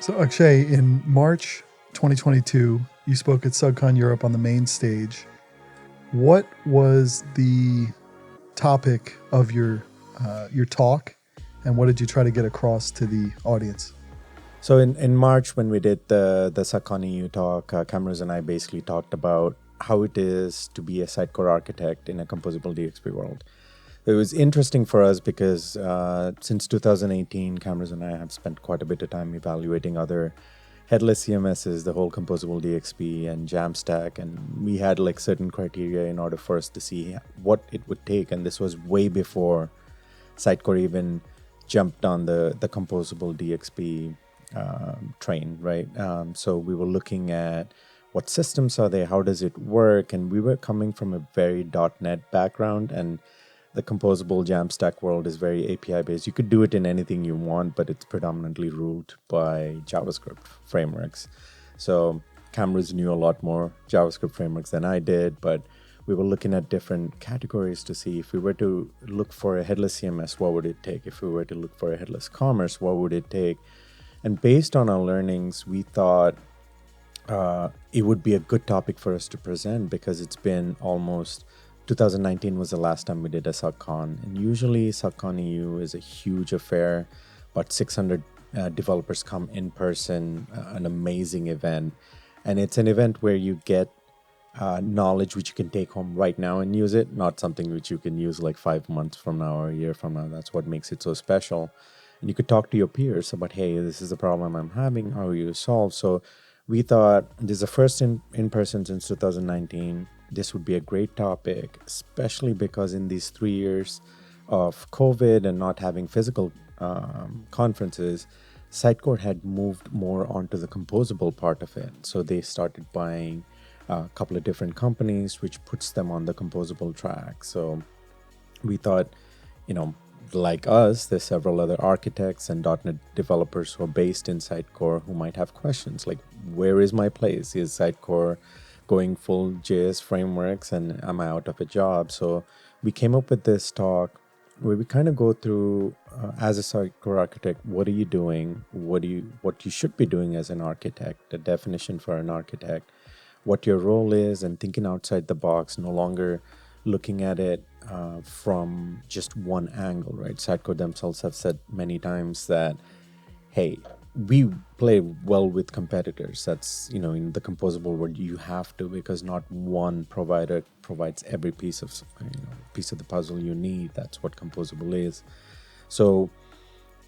So Akshay, in March 2022, you spoke at SUGCON Europe on the main stage. What was the topic of your talk, and what did you try to get across to the audience? So in March, when we did the SUGCON EU talk, Cameron and I basically talked about how it is to be a Sitecore architect in a Composable DXP world. It was interesting for us because since 2018, Cameron and I have spent quite a bit of time evaluating other headless CMSs, the whole Composable DXP and Jamstack, and we had like certain criteria in order for us to see what it would take. And this was way before Sitecore even jumped on the Composable DXP train, right? So we were looking at what systems are there, how does it work, and we were coming from a very .NET background, and the Composable Jamstack world is very API based. You could do it in anything you want, but it's predominantly ruled by JavaScript frameworks. So Cameron knew a lot more JavaScript frameworks than I did, but we were looking at different categories to see if we were to look for a headless CMS, what would it take? If we were to look for a headless commerce, what would it take? And based on our learnings, we thought it would be a good topic for us to present because it's been almost 2019 was the last time we did a SUGCON. And usually SUGCON EU is a huge affair. About 600 developers come in person, an amazing event. And it's an event where you get knowledge which you can take home right now and use it, not something which you can use like 5 months from now or a year from now. That's what makes it so special. And you could talk to your peers about, hey, this is the problem I'm having, how you solve. So we thought this is the first in person since 2019. This would be a great topic, especially because in these 3 years of COVID and not having physical conferences, Sitecore had moved more onto the composable part of it. So they started buying a couple of different companies, which puts them on the composable track. So we thought, like us, there's several other architects and .NET developers who are based in Sitecore who might have questions like, where is my place? Is Sitecore going full JS frameworks and am I out of a job? So we came up with this talk where we kind of go through as a Sitecore architect, what are you doing? What you should be doing as an architect, the definition for an architect, what your role is, and thinking outside the box, no longer looking at it from just one angle, right? Sitecore themselves have said many times that, hey, we play well with competitors. That's, in the composable world, you have to, because not one provider provides every piece of the puzzle you need. That's what composable is. So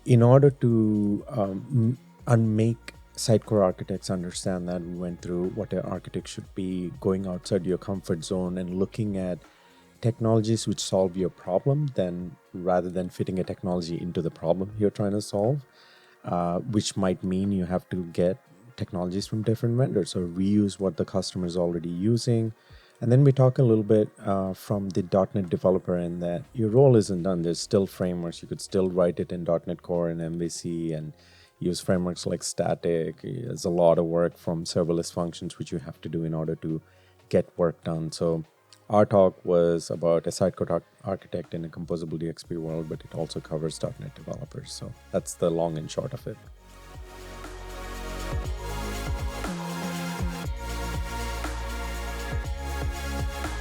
in order to make Sitecore architects understand that, we went through what an architect should be, going outside your comfort zone and looking at technologies which solve your problem, then rather than fitting a technology into the problem you're trying to solve, which might mean you have to get technologies from different vendors or reuse what the customer is already using. And then we talk a little bit from the .NET developer in that your role isn't done. There's still frameworks. You could still write it in .NET Core and MVC and use frameworks like static. There's a lot of work from serverless functions which you have to do in order to get work done. So our talk was about a Sitecore architect in a Composable DXP world, but it also covers .NET developers. So that's the long and short of it.